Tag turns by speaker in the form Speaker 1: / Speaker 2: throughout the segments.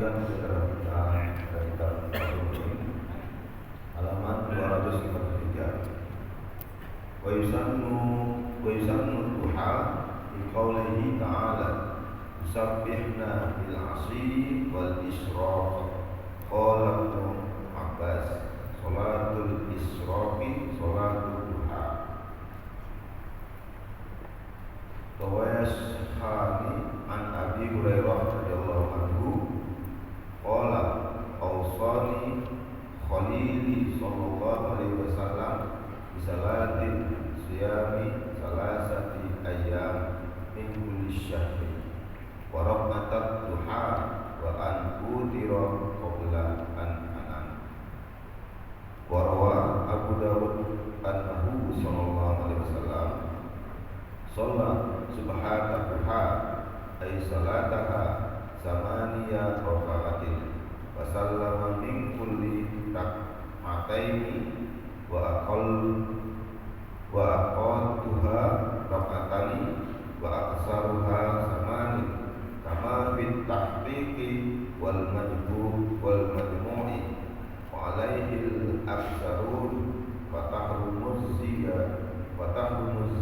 Speaker 1: lanjutkan saudara kita dari kitab Al-Qur'an halaman 253. Wa yusannu duha bi qoulihi ta'ala yusabbihna bil 'ashyi wal isyraq. Qala Ibnu Abbas salatul isyraqi salatul duha. Tawashani an Abi Hurairah radhiyallahu anhu qala awsani Khalili sallallahu alaihi wasallam bisalatin siyami salasati ayyam min kulli syahri wa rahmatat duha wa an udira qabla an anan. Wa rawa Abu Dawud annahu sallallahu alaihi wasallam shalla subhanahu duha ay salataha samaniya raka'atin wa sallama min kulli rak'ataini wa aqaltuha rak'atani wa aksaruha samani kama fit tahqiqi wal majmu'i wa alaihi al-aksarun wa tahrumuz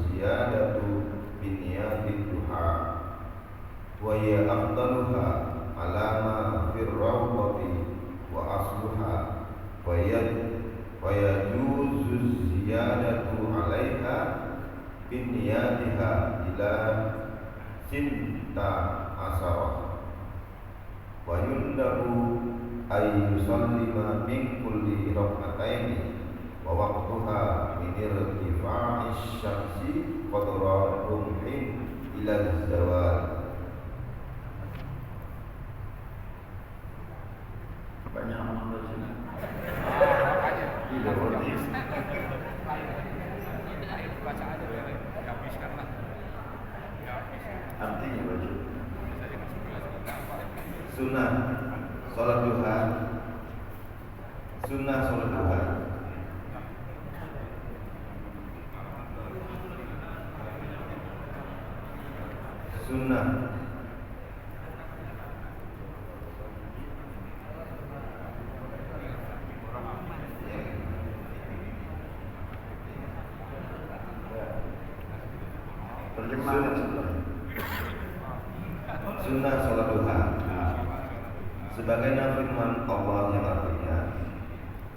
Speaker 1: ziyadatu bin niyati duha wa ya afdaluha alama fir rawdati wa asluha wa yajuzu ziyadatu alaiha bin niyatiha ila sinta asara wa yundahu ay yusallima min kulli rak'ataini wa waqtuha min irtifa'i syamsi qadra rumhin ila zawal.
Speaker 2: Banyak amal di sini.
Speaker 1: Tidak boleh.
Speaker 3: Baca aja habiskan lah.
Speaker 2: Artinya baca.
Speaker 1: Sunnah salat duha. Sunnah salat duha. Sunnah
Speaker 2: Terjemahan
Speaker 1: sunnah salat duha sebagaimana firman Allah yang artinya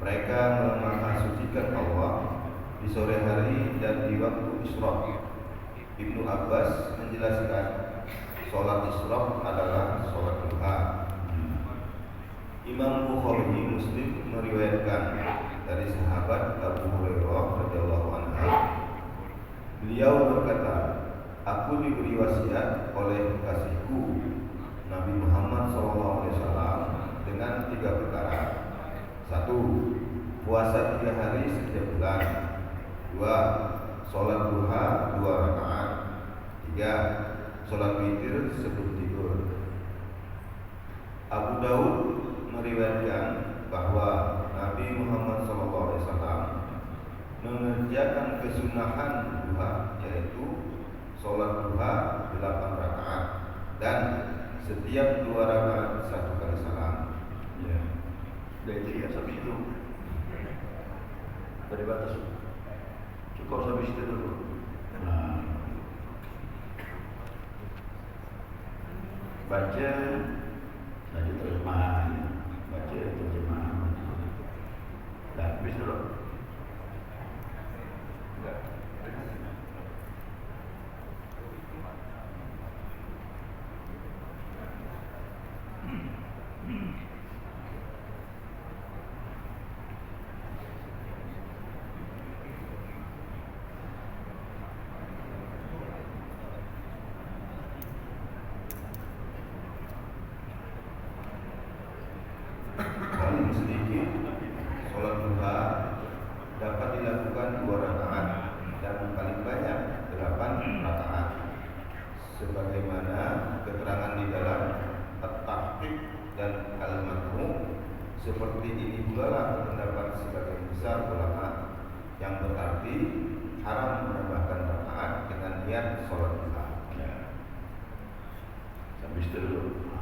Speaker 1: mereka memahasucikan Allah di sore hari dan di waktu Isra. Ibnu Abbas menjelaskan salat Isra adalah salat duha. Imam Bukhari Muslim meriwayatkan dari sahabat Abu Hurairah radhiyallahu anhu. Beliau berkata, aku diberi wasiat oleh kekasihku Nabi Muhammad SAW dengan 3 perkara. 1. Puasa 3 hari setiap bulan. 2. Sholat duha 2 rakaat. 3. Sholat witir sebelum tidur. Abu Dawud meriwayatkan bahwa Nabi Muhammad SAW mengerjakan kesunahan duha, yaitu sholat duha 8 rakaat dan setiap 2 rakaat 1 kali salam.
Speaker 2: Ya. Dari 3 sampai itu. Dari batas. Cukup sampai situ dulu. Nah. Baca terjemahan. Baca terjemahan. Dah habis dulu.
Speaker 1: Paling sedikit sholat duha dapat dilakukan 2 rakaat dan paling banyak 8 rakaat sebagaimana keterangan di dalam At-Tahqiq dan Al-Majmu'. Seperti ini pula lah pendapat sebagian besar ulama, yang berarti haram menambahkan rakaat dengan niat sholat duha.
Speaker 2: Ya. Sampai situ dulu.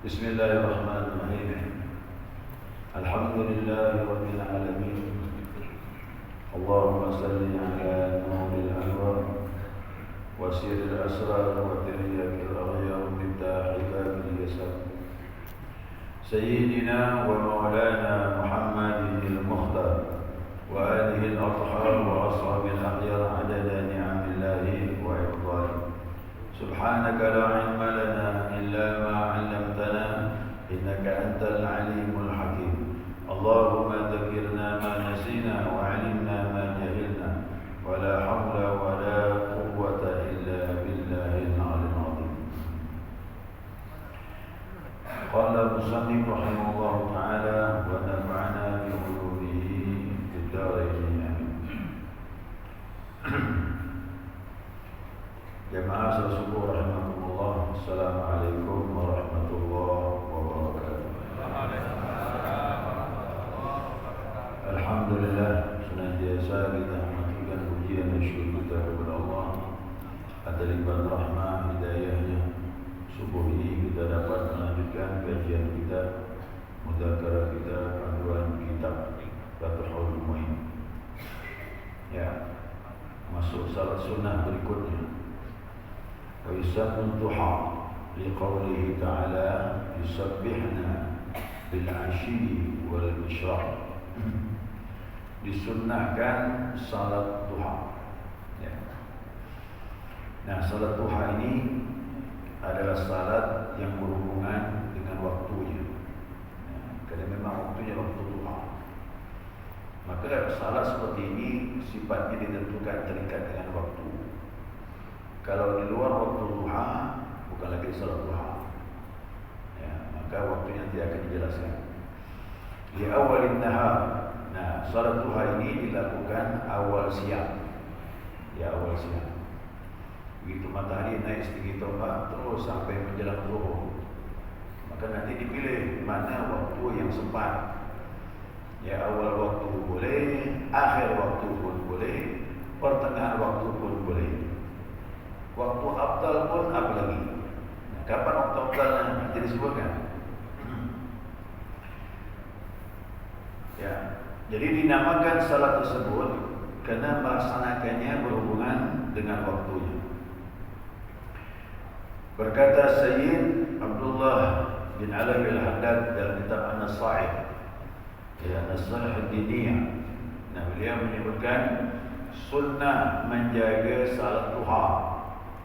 Speaker 2: Bismillahirrahmanirrahim. Alhamdulillahi rabbil alamin. Allahumma salli ala nuril anwar wa sirril asrar wa tiryakil aghyar miftah ibabil yasar. Sayyidina wa maulana Muhammadin al-Mukhtar wa alihi al-athhar wa ashabil akhyar adada ni'amillahi wa iqbal. Subhanaka la ilma lana illa ma 'allamtana innaka antal alimul hakim. Allahumma dzakirna ma nasina wa 'allimna ma jahilna wa la haula wa la quwwata illa billahil 'aliyyil 'azim. Qala musannif rahimahullahu ta'ala wa nafa'ana bi 'ulumihi fid dharain. Jemaah subuh rahimakumullah. Assalamualaikum warahmatullahi wabarakatuh. Alhamdulillah, senantiasa kita mengaturkan pujian dan syukur kita kepada Allah atas limpahan rahmat hidayahnya. Subuh ini kita dapat melanjutkan kajian kita, mudzakarah kita, panduan kitab Fathul Muin. Ya, masuk salat sunnah berikutnya. ويسمى الضحى لقوله تعالى يسبحنا بالعشي والإشراق. Disunnahkan salat duha. Ya. Nah, salat duha ini adalah salat yang berhubungan dengan waktunya. Ya, karena memang waktunya waktu duha. Maka salat seperti ini sifatnya ditentukan terikat dengan waktu. Kalau di luar waktu duha, bukan lagi salat duha. Ya, maka waktunya nanti akan dijelaskan. Di awal nahar. Nah, salat duha ini dilakukan awal siang. Ya, awal siang. Begitu matahari naik sedikit tombak terus sampai menjelang zuhur. Maka nanti dipilih mana waktu yang sempat. Ya, awal waktu boleh, akhir waktu pun boleh, pertengahan waktu pun boleh. Waktu afdal pun apa lagi? Nah, kapan waktu afdalnya? Nanti disebutkan. Ya, jadi dinamakan salat tersebut karena melaksanakannya berhubungan dengan waktunya. Berkata Sayyid Abdullah bin Alawi al-Haddad dalam kitab An-Nasaih, ya, An-Nasaih ad-Diniyah. Nah, beliau menyebutkan sunnah menjaga salat duha.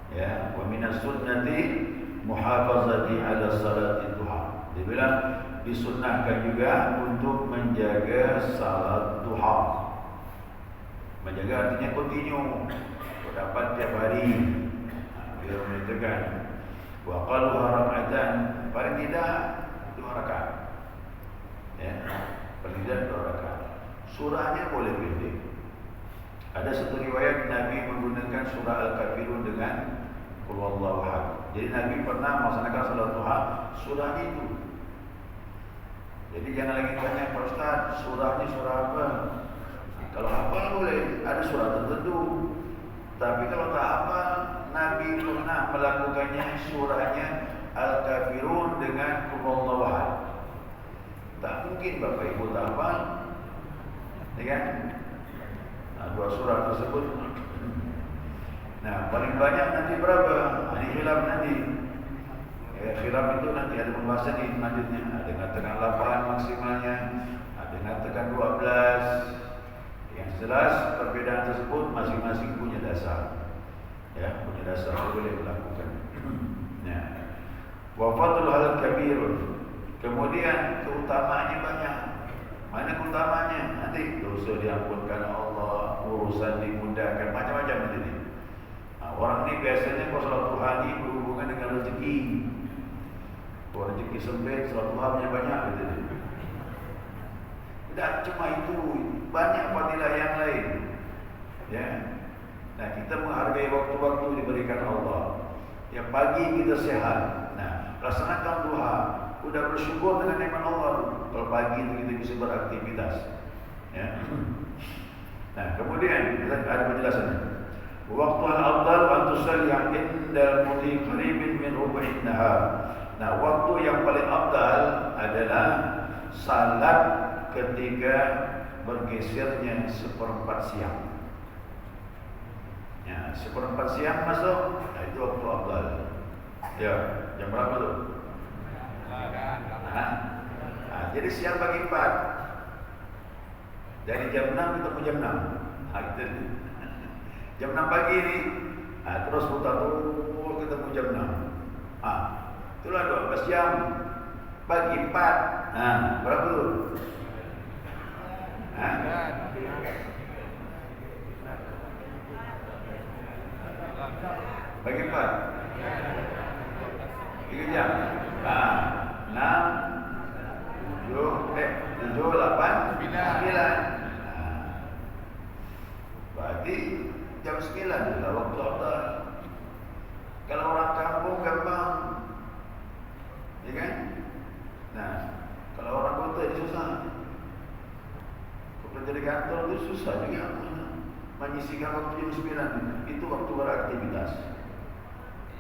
Speaker 2: Ya, wa minas sunnati muhafazati ala salati duha. Dia bilang disunnahkan juga untuk menjaga salat duha. Menjaga artinya kontinu, dapat tiap hari. Dia menyatakan wa qalu raka'atan, paling tidak 2 rakaat. Ya, paling tidak 2 rakaat. Surahnya boleh pendek. Ada satu riwayat Nabi menggunakan surah Al-Kafirun dengan Qul Huwallahu Ahad. Jadi Nabi pernah melaksanakan salat duha surah itu. Jadi jangan lagi tanya, Pak Ustaz, surahnya surah apa? Nah, kalau hafal boleh, ada surah tertentu. Tapi kalau tak hafal, Nabi pernah melakukannya surahnya Al-Kafirun dengan Qul Huwallahu Ahad. Tak mungkin Bapak Ibu tak hafal, ya kan? Nah, 2 surah tersebut. Nah, paling banyak nanti berapa? Ini khilaf nanti. Ya, khilaf itu nanti ada pembahasan di selanjutnya. Ada yang mengatakan 8 maksimalnya, ada yang mengatakan 12. Yang jelas perbedaan tersebut masing-masing punya dasar. Ya, punya dasar boleh melakukan. Nah, wafatul hal kabirun. Kemudian keutamaannya banyak. Mana keutamanya? Nanti dosa diampunkan Allah, urusan dimudahkan, macam-macam nanti. Nah, orang ini biasanya kalau salat duha ini berhubungan dengan rezeki. Kalau rezeki sempit, salat duha punya banyak gitu. Tidak cuma itu, banyak fadilah yang lain. Ya. Nah, kita menghargai waktu-waktu diberikan Allah. Ya, pagi kita sehat. Nah, laksanakan duha. Sudah bersyukur dengan nikmat Allah. Kalau pagi itu kita bisa beraktivitas. Ya. Nah, kemudian kita ada penjelasannya. Waktu al-afdal an tusalli 'inda al-mudhi qaribin min rubu'in nahar. Nah, waktu yang paling adalah salat ketika bergesernya seperempat siang. Ya, seperempat siang masuk, nah itu waktu afdal. Ya, jam berapa tu? Jadi siang bagi 4. Dari jam 6 ketemu jam 6. Jam 6 pagi ni, terus putar ketemu jam 6. Itulah 12 jam bagi 4. Berapa tu? Bagi 4 3 jam. 6 7 8 9. Berarti jam 9 adalah waktu afdal. Kalau orang kampung gampang, ya kan? Nah, kalau orang kota itu susah. Kalau kerja di kantor itu susah juga menyisihkan waktu jam 9. Itu waktu beraktivitas.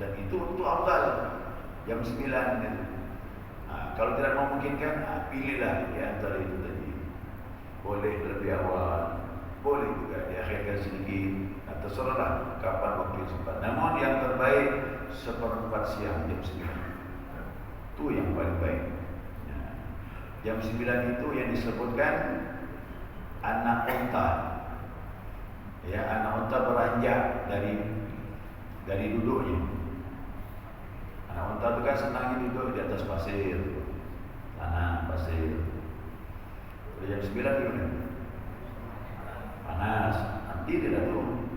Speaker 2: Dan itu waktu afdal jam 9 itu. Kalau tidak memungkinkan, pilihlah di antara itu tadi. Boleh lebih awal, boleh juga diakhirkan sedikit. Terserahlah kapan waktu yang sempat. Namun yang terbaik seperempat siang jam 9. Itu yang paling baik. Jam 9 itu yang disebutkan anak unta. Ya, anak unta beranjak dari duduknya. Anak unta itu kan senangnya duduk di atas pasir, tanah pasir. Pada jam 9 gimana? Panas, nanti dia dah turun.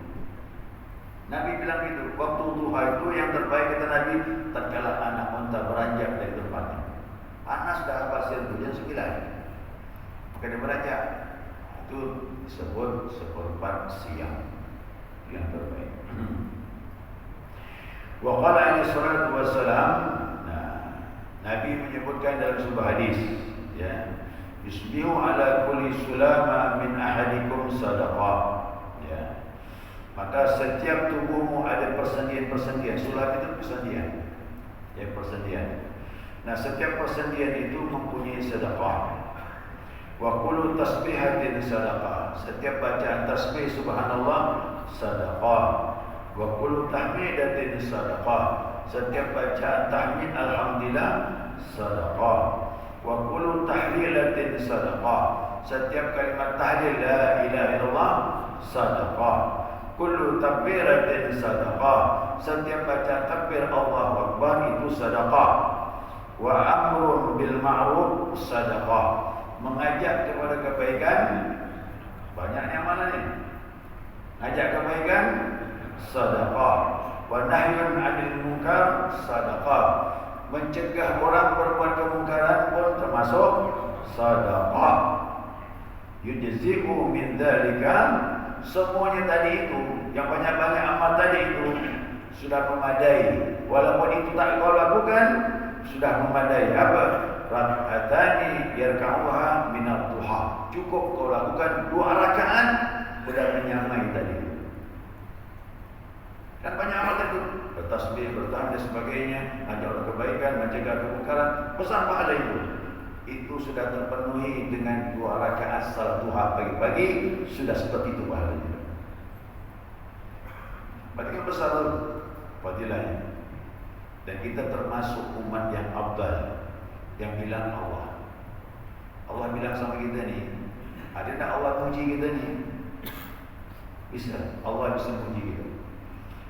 Speaker 2: Nabi bilang itu, waktu duha itu yang terbaik kata Nabi, tatkala anak unta beranjak dari tempatnya. Panas dah pasir itu jam 9. Maka dia beranjak. Itu disebut seperempat siang yang terbaik. Wa qala alaihi salatu wassalam, Nabi menyebutkan dalam sebuah hadis, ya, yusbihu ala kulli sulama min ahadikum sadaqah, ya. Maka setiap tubuhmu ada persendian-persendian. Sulam itu persendian, ya, persendian. Nah, setiap persendian itu mempunyai sedekah. Wa kullu tasbihatin sadaqah. Setiap bacaan tasbih subhanallah sedekah. Wa kullu tahmidatin sadaqah. Setiap bacaan tahmid alhamdulillah sedekah. Wa kullu tahlilatin sadaqah. Setiap kalimat tahlil la ilaha illallah sadaqah. Kullu takbiratin sadaqah. Setiap bacaan takbir Allahu akbar itu sedekah. Wa amrun bil ma'ruf sadaqah. Mengajak kepada kebaikan, banyaknya mana ni? Ngajak kebaikan sedekah. Wa nahyun 'anil munkar sedekah. Mencegah orang berbuat kemungkaran pun termasuk sedekah. Yujzi'u min dzalika. Semuanya tadi itu, yang banyak-banyak amal tadi itu sudah memadai. Walaupun itu tak kau lakukan, sudah memadai. Apa? Rak'atani yarka'uha minad duha. Cukup kau lakukan 2 rakaat sudah menyamai tadi. Kan banyak amal tadi, bertasbih, bertahmid dan sebagainya, ajak orang kebaikan, mencegah kemungkaran, besar pahala itu. Itu sudah terpenuhi dengan 2 rakaat salat duha pagi-pagi, sudah seperti itu pahalanya. Berarti kan besar fadilahnya. Dan kita termasuk umat yang afdal, yang bilang Allah. Allah bilang sama kita ni, ada tak Allah puji kita ni? Bisa, Allah bisa puji kita.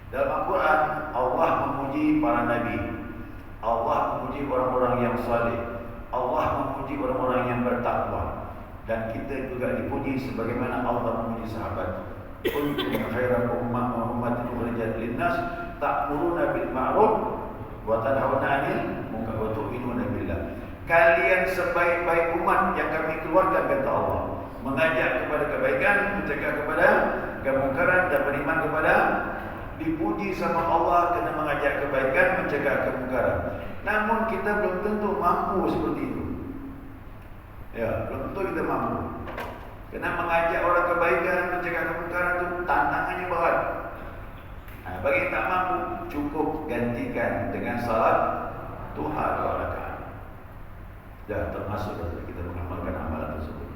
Speaker 2: Dalam Al-Quran, Allah memuji para nabi, Allah memuji orang-orang yang saleh, Allah memuji orang-orang yang bertakwa. Dan kita juga dipuji sebagaimana Allah memuji sahabat. Kuntum khairan ummatin ukhrijat lin-nas ta'muruna bil ma'ruf wa tanhauna 'anil munkar wa tu'minuna billah. Kalian sebaik-baik umat yang kami keluarkan, kata Allah, mengajak kepada kebaikan, mencegah kepada kemungkaran dan beriman kepada. Dipuji sama Allah kerana mengajak kebaikan, mencegah kemungkaran. Namun kita belum tentu mampu seperti itu. Ya, belum tentu kita mampu. Kerana mengajak orang kebaikan, mencegah kemungkaran itu tantangannya berat. Bagi yang tak mampu, cukup gantikan dengan salat duha 2 rakaat. dah termasuk kita mengamalkan amalan tersebut.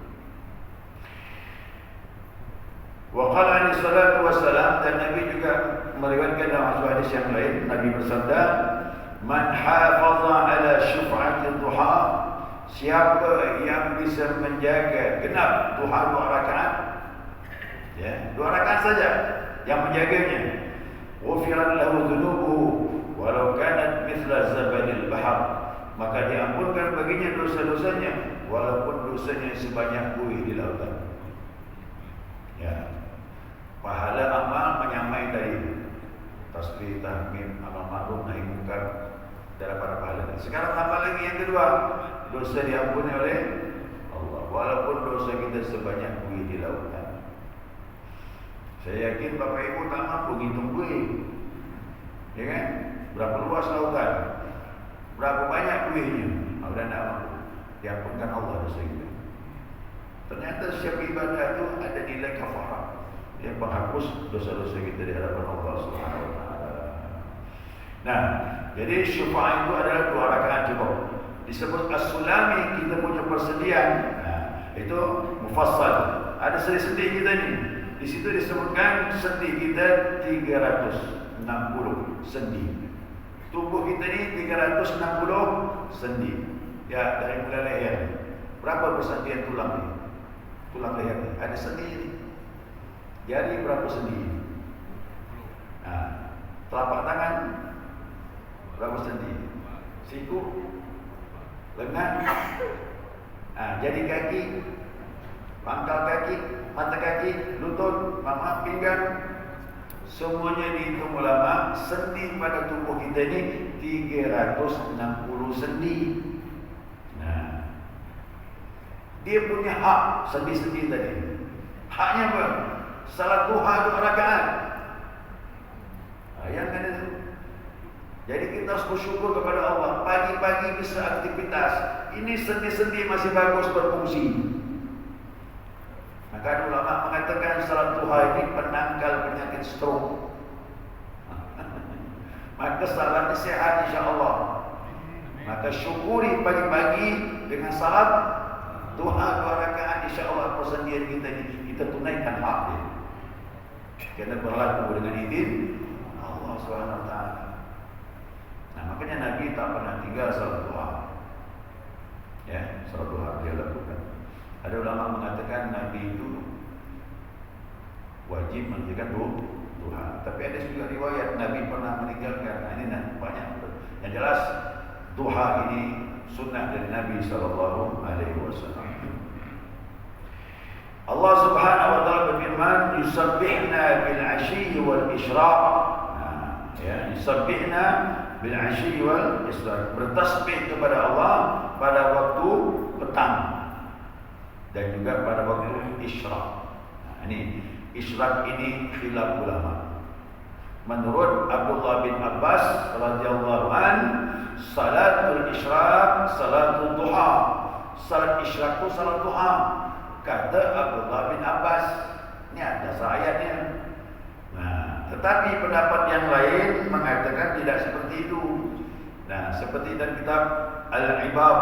Speaker 2: Wa qala alaihi salatu wassalam, dan Nabi juga meriwayatkan dalam hadis yang lain, Nabi bersabda, man hafaza ala syuf'atil duha, siapa yang bisa menjaga genap duha 2 rakaat, ya, 2 rakaat saja yang menjaganya, ghufirat lahu dhunubuhu walau kanat mithla zabadil bahr, maka diampunkan baginya dosa-dosanya walaupun dosanya sebanyak buih di lautan. Ya, pahala amal menyamai dari tasbih, tahmid, amal ma'ruf, nahi munkar, daripada pahala. Sekarang tambah lagi yang kedua, dosa diampuni oleh Allah walaupun dosa kita sebanyak buih di lautan. Saya yakin Bapak Ibu tak mampu hitung buih, ya kan? Berapa luas lautan, berapa banyak buihnya, sudah tak mampu. Diampunkan Allah dosa kita. Ternyata setiap ibadah itu ada nilai kafarah yang menghapus dosa-dosa kita di hadapan Allah Subhanahu wa taala. Nah, jadi syafaat itu adalah 2 rakaat cukup. Disebut as-sulami, kita punya persediaan. Nah, itu mufassal. Ada sendi-sendi kita ni. Di situ disebutkan sendi kita 360 sendi. Tubuh kita ni 360 sendi. Ya, dari mulai leher. Berapa persendian tulang ni? Tulang leher ni ada sendi ni. Jari berapa sendi? Nah, telapak tangan berapa sendi? Siku, lengan, jari kaki, pangkal kaki, mata kaki, lutut, pinggang, semuanya dihitung ulama. Sendi pada tubuh kita ni 360 sendi. Nah, dia punya hak sendi-sendi tadi. Haknya apa? Salat duha 2 rakaat. Yang kan itu. Jadi kita harus bersyukur kepada Allah. Pagi-pagi bisa aktivitas. Ini sendi-sendi masih bagus berfungsi. Maka ulama mengatakan salat duha ini penangkal penyakit stroke. Maka salat sehat insya-Allah. Maka syukuri pagi-pagi dengan salat duha 2 rakaat, insya-Allah persendian kita ini kita tunaikan hak dia. Karena berlaku dengan izin Allah Subhanahu wa taala. Nah, makanya Nabi tak pernah tinggal salat duha. Ya, salat duha dia lakukan. Ada ulama mengatakan Nabi itu wajib mengerjakan duha. Tapi ada juga riwayat Nabi pernah meninggalkan. Nah, ini banyak. Yang jelas duha ini sunnah dari Nabi sallallahu alaihi wasallam. Allah Subhanahu wa taala berfirman, "Yusabbihna bil 'ashyi wal isyraq." Nah, ya, yusabbihna bil 'ashyi wal isyraq. Bertasbih kepada Allah pada waktu petang dan juga pada waktu isyraq. Nah, ini isyraq ini khilaf ulama. Menurut Abdullah bin Abbas radhiyallahu an, salatul isyraq salatul duha. Salat isyraq itu salat duha. Kata Abdullah bin Abbas. Ini ada ayatnya. Nah, tetapi pendapat yang lain mengatakan tidak seperti itu. Nah, seperti dalam kitab Al-Ibab,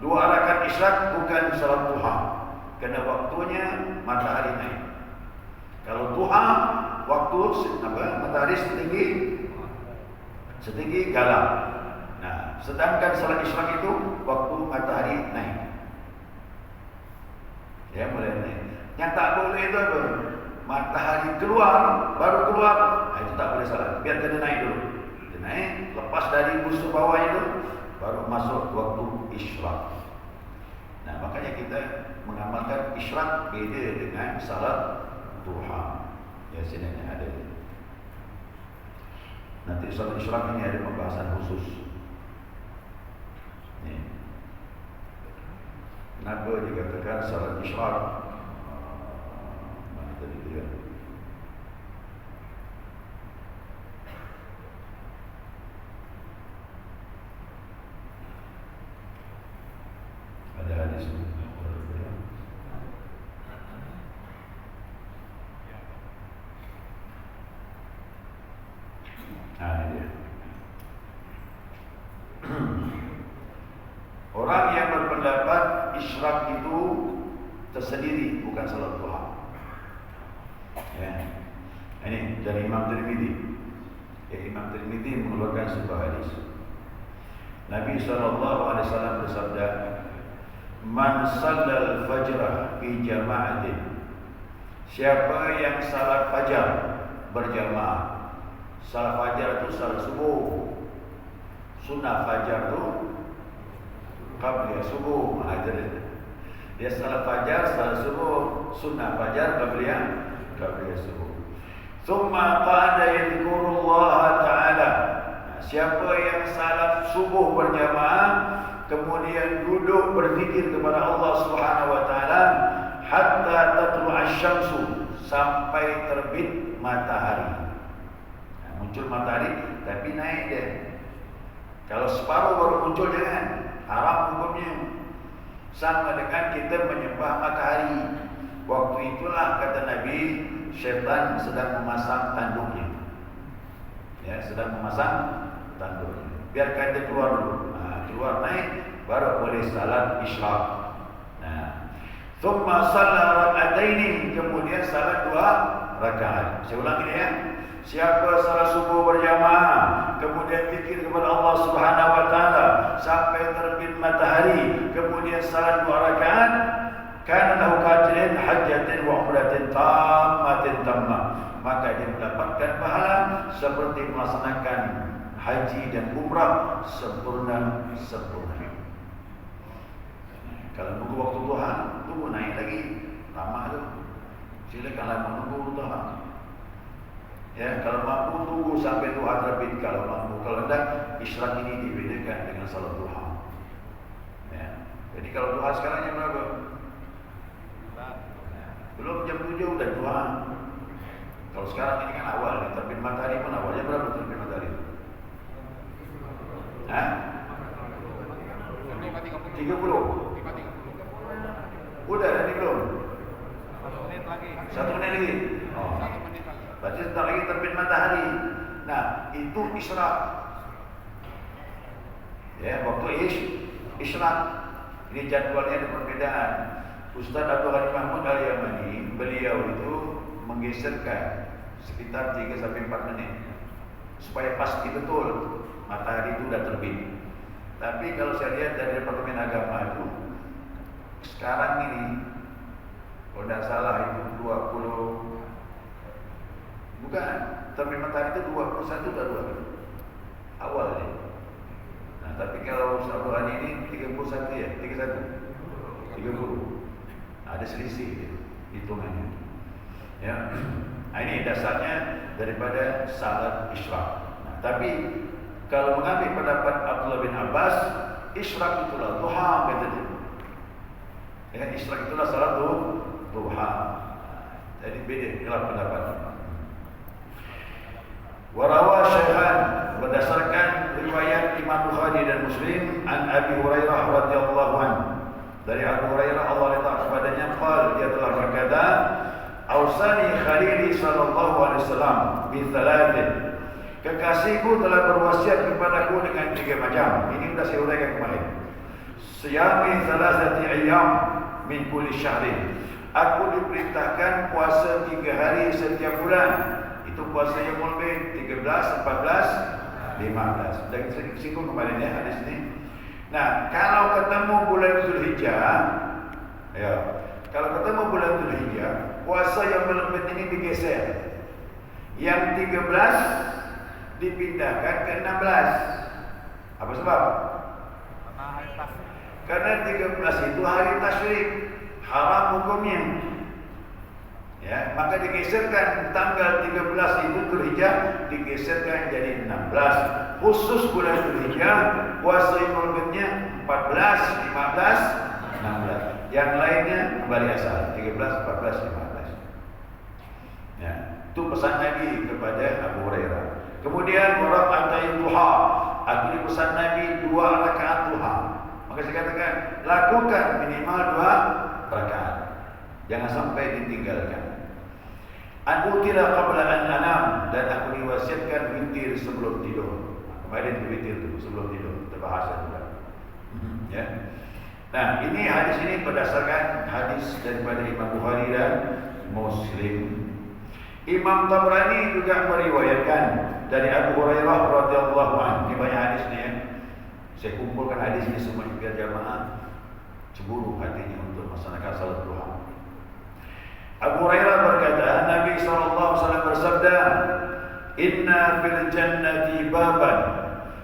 Speaker 2: 2 rakaat isyraq bukan salat duha, karena waktunya matahari naik. Kalau duha waktu matahari setinggi galam. Nah, sedangkan salat isyraq itu waktu matahari naik. Ya, mulai naik. Yang tak boleh itu apa? Matahari keluar, baru keluar. Nah, itu tak boleh salat. Biar kena naik dulu. Dia naik, lepas dari busur bawah itu, baru masuk waktu isyraq. Nah, makanya kita mengamalkan isyraq beda dengan salat duha. Ya, sini ada. Nanti salat isyraq ini ada pembahasan khusus. Nih. Kenapa dikatakan salat isyraq? Mana tadi dia? Ada hadis ini. Nah, ini dia. Orang yang berpendapat isyraq itu tersendiri, bukan salat duha. Ya. Ini dari Imam Tirmidzi. Imam Tirmidzi mengeluarkan sebuah hadis. Nabi SAW bersabda, "Man shallal fajr fi jama'atin." Siapa yang salat fajar berjamaah. Salat fajar itu salat subuh. Sunnah fajar itu qabliyah subuh. Dia salat fajar, salat subuh, sunnah fajar, qabliyah subuh. Tsumma qa'ada yadhkurullah ta'ala. Siapa yang salat subuh berjamaah kemudian duduk berzikir kepada Allah Subhanahu wa taala hatta tatlu'asy syamsu, sampai terbit matahari. Muncul matahari tapi naik dia. Kalau separuh baru muncul jangan, haram hukumnya. Sama dengan kita menyembah matahari. Waktu itulah kata Nabi, syaitan sedang memasang tanduknya. Ya, sedang memasang tanduknya. Biarkan dia keluar dulu. Keluar naik baru boleh salat isyraq. Thumma shalla rak'ataini, kemudian salat 2 rakaat. Saya ulang ini ya. Siapa salat subuh berjamaah kemudian zikir kepada Allah Subhanahu wa taala sampai terbit matahari, kemudian salat 2 rakaat, kana lahu qadrin hajjatin wa umratin tammatin tammah, maka dia mendapatkan pahala seperti melaksanakan haji dan umrah sempurna. Kalau nunggu waktu duha, tunggu naik lagi, lama tu. Silakanlah menunggu duha. Ya, kalau mampu tunggu sampai duha terbit. Kalau mampu, kalau tidak, isyraq ini dibedakan dengan salat duha. Ya. Jadi kalau duha sekarang jam berapa? Belum jam 7 udah duha. Kalau sekarang ini kan awal, terbit matahari pun awalnya berapa terbit matahari? 30. Udah ini belum?
Speaker 3: 1 menit lagi.
Speaker 2: 1 menit lagi.
Speaker 3: 1 menit lagi.
Speaker 2: Berarti sebentar lagi terbit matahari. Nah, itu isyraq. Ya, waktu isyraq. Ini jadwalnya ada perbedaan. Ustaz Abdul Ghani Mahmud Al-Yamani, beliau itu menggeserkan sekitar 3 sampai 4 menit supaya pasti betul matahari itu sudah terbit. Tapi kalau saya lihat dari Departemen Agama itu sekarang ini, kalau tidak salah itu 20, bukan, terbit matahari itu 21 sudah 2 awal ya. Nah, tapi kalau Abdul Ghani ini 31 ya, 30. Ada selisih hitungannya. Ya. Nah, ini dasarnya daripada salat isyraq. Nah, tapi kalau mengambil pendapat Abdullah bin Abbas, isyraq itulah duha kata dia. Ya, isyraq itulah salat duha. Jadi beda dalam pendapat. Warawa Syekhan, berdasarkan riwayat Imam Bukhari dan Muslim, an Abi Hurairah radhiyallahu anhu. Dari Abu Hurairah Allah ridha kepadanya, qala, dia telah berkata, "Ausani Khalili sallallahu alaihi wasallam bi thalathin." Kekasihku telah berwasiat kepadaku dengan 3 macam. Ini sudah saya uraikan kemarin. Siyami thalathati ayyam min kulli syahrin. Aku diperintahkan puasa 3 hari setiap bulan. Itu puasa yang mulai 13, 14, 15. Dan singgung kemarin ya hadis ini. Nah, kalau ketemu bulan Zulhijjah, ya, kalau ketemu bulan Zulhijjah, puasa yang melebet ini digeser. Yang 13 dipindahkan ke 16. Apa sebab? Karena 13 itu hari tasyrik, haram hukumnya. Ya, maka digeserkan tanggal 13 itu Zulhijjah digeserkan jadi 16. Khusus bulan Zulhijjah puasa Imuludnya 14, 15, 16. Yang lainnya kembali asal 13, 14, 15. Ya, itu pesan Nabi kepada Abu Hurairah. Kemudian raka'atai duha. Aku dipesan Nabi 2 rakaat duha. Maka saya katakan lakukan minimal 2 rakaat. Jangan sampai ditinggalkan. Aku tidak qabla an anam, dan aku diwasiatkan witir sebelum tidur. Kemarin witir itu sebelum tidur, kita bahas juga. Ya. Nah, ini hadis ini berdasarkan hadis daripada Imam Bukhari dan Muslim. Imam Tabrani juga meriwayatkan dari Abu Hurairah radhiyallahu anhu. Ini banyak hadis ni ya. Saya kumpulkan hadis ini semua biar jamaah cemburu hatinya untuk melaksanakan salat duha. Abu Hurairah berkata, Nabi SAW bersabda, Inna fil jannati baban.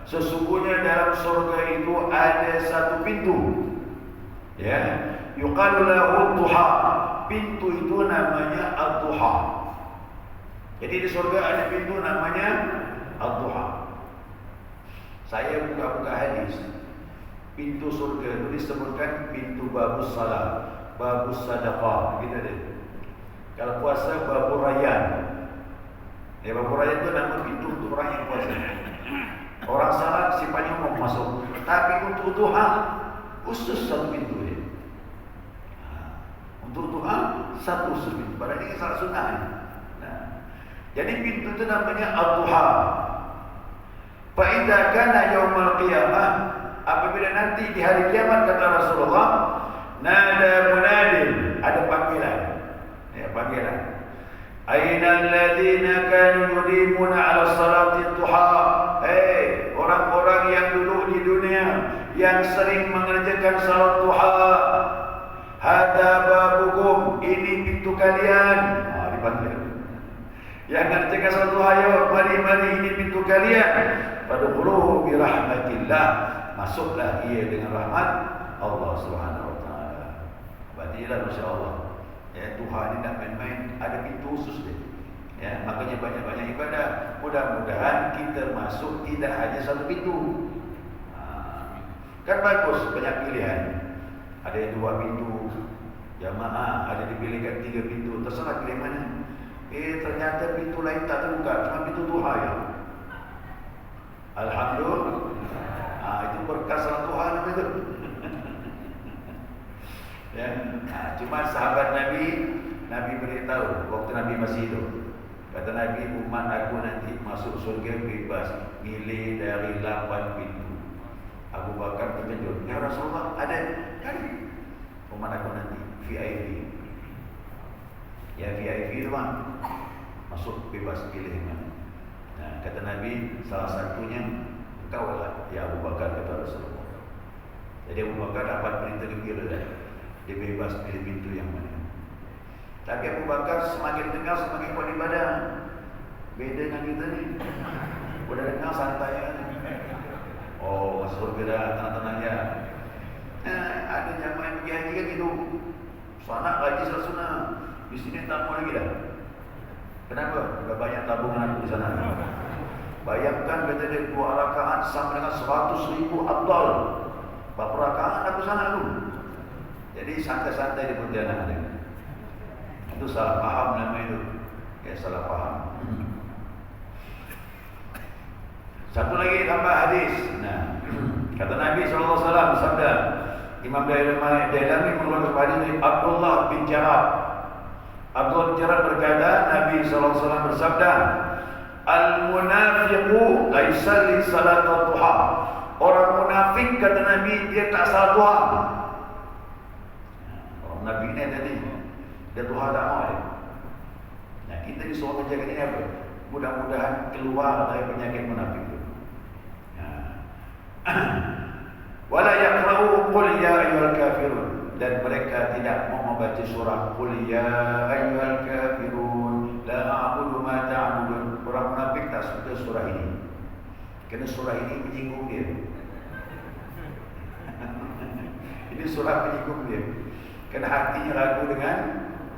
Speaker 2: Sesungguhnya dalam surga itu ada satu pintu. Ya, yuqalu lahu duha. Pintu itu namanya ad-duha. Jadi di surga ada pintu namanya ad-duha. Saya buka-buka hadis. Pintu surga itu disebutkan pintu babus salat, babus sadaqah, gitu deh. Kalau puasa babu rayyan. Ya, babu rayyan itu nama pintu untuk orang yang puasa. Orang salat sifatnya umum masuk, tapi untuk duha khusus satu pintu dia. Untuk duha satu khusus pintu. Padahal ini salat sunnah. Nah, jadi pintu itu namanya ad-duha. Fa idza kana yaumul qiyamah, apabila nanti di hari kiamat kata Rasulullah, nada munadin, ada panggilan. Ya, panggilan. Aina alladziina kanu yudimuna 'ala salati duha. Hei, orang-orang yang dulu di dunia yang sering mengerjakan salat duha. Hada babukum, ini pintu kalian. Dipanggil. Yang ngerjakan salat duha, ayo mari ini pintu kalian. Fadkhuluhu bi rahmatillah. Masuklah ia dengan rahmat Allah Subhanahu wa taala. Badilah masyaallah. Ya, Tuhan ini tak main-main, ada pintu khusus dia. Ya, makanya banyak-banyak ibadah. Mudah-mudahan kita masuk tidak hanya satu pintu. Kan bagus, banyak pilihan. Ada yang 2 pintu, jamaah, ada dipilihkan 3 pintu, terserah pilih mana. Ternyata pintu lain tak terbuka, cuma pintu Tuhan ya. Alhamdulillah. Itu berkah salat Tuhan itu. Ya, cuma sahabat Nabi beritahu waktu Nabi masih hidup. Kata Nabi, umat aku nanti masuk surga bebas, milih dari 8 pintu. Abu Bakar terkejut, ya Rasulullah, ada kan umat aku nanti VIP. Ya VIP itu bang, masuk bebas pilih mana. Nah, kata Nabi, salah satunya engkau lah, ya Abu Bakar, kata Rasulullah. Jadi Abu Bakar dapat perintah gembira dah. Dia bebas pilih pintu yang mana. Tapi Abu Bakar semakin dengar semakin kuat ibadah. Beda dengan kita ni. Udah dengar santai kan. Oh, masuk surga dah, tenang-tenang ya. Ada jamaah yang pergi haji kan gitu. Sana haji salat sunnah. Di sini tak mau lagi dah. Kenapa? Dah banyak tabungan aku di sana. Bayangkan kata dia 2 rakaat sama dengan 100,000 afdal. Berapa rakaat aku sana tu? Jadi santai-santai di perjalanan dia. Itu salah faham nama itu. Ya, salah faham. Satu lagi tambah hadis. Nah, kata Nabi SAW sabda, Imam Dailami mengeluarkan hadis dari Abdullah bin Jarrah. Abdullah bin Jarrah berkata, Nabi SAW bersabda, Al-munafiqu la yusalli salat duha. Orang munafik kata Nabi dia tak salat duha. Nabi ni tadi dia Tuhan tak mau dia. Nah, kita disuruh menjaga ini apa? Mudah-mudahan keluar dari penyakit munafik itu. Wala yaqra'u qul ya ayyuhal kafirun, dan mereka tidak mau membaca surah qul ya ayyuhal kafirun la a'budu ma ta'budun. Orang munafik tak suka surah ini. Kerana surah ini menyinggung dia. Ini surah menyinggung dia. Kerana hatinya ragu dengan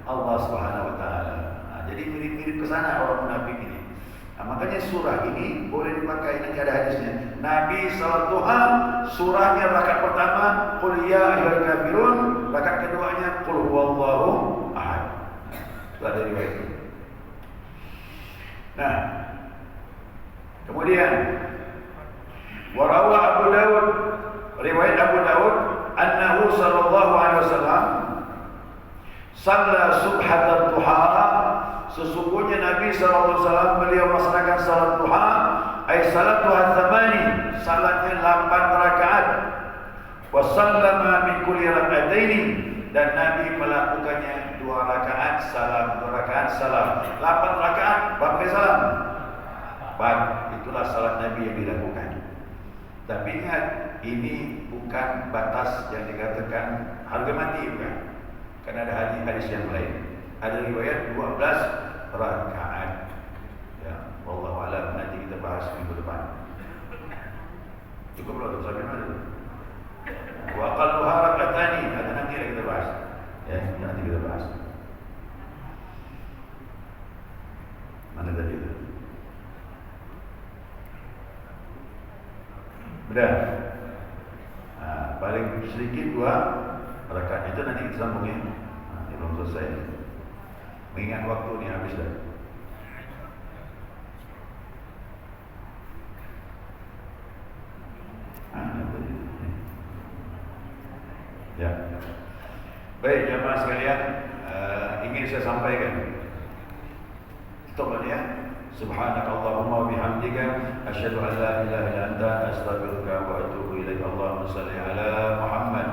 Speaker 2: Allah Subhanahu wa taala. Jadi mirip-mirip ke sana orang munafik ini. Makanya surah ini boleh dipakai, nanti ada hadisnya. Nabi salat duha, surahnya rakaat pertama qul ya ayyuhal kafirun, rakaat keduanya qul huwallahu ahad. Itu ada riwayat. Nah, kemudian warawa Abu Dawud, riwayat Abu Dawud, annahu sallallahu alaihi wasallam shalla subhat duha. Sesungguhnya Nabi SAW beliau melaksanakan salat duha, ay salat duha thamani, salatnya 8 rakaat. Wa sallama min kulli rak'ataini, dan Nabi melakukannya 2 rakaat salam, 2 rakaat salam. 8 rakaat berapa kali salam? 4. Itulah salat Nabi yang dilakukan. Tapi ingat, ini bukan batas yang dikatakan harga mati, bukan. Karena ada hadis yang lain. Ada riwayat 12 rakaat. Ya, wallahu a'lam, nanti kita bahas minggu depan. Cukup belum sampai mana? Wa aqalluha rak'atani, ada nanti kita bahas. Ya, nanti kita bahas. Mana tadi itu? Sudah. Paling sedikit 2 rakaat. Itu nanti kita sambung ya. Belum selesai. Mengingat waktu ni habis dah. Ya. Baik jemaah sekalian, ingin saya sampaikan. Stop ya. Subhanakallahumma wa bihamdika asyhadu an la ilaha illa anta astaghfiruka wa atubu ilaik. Allahumma shalli ala Muhammad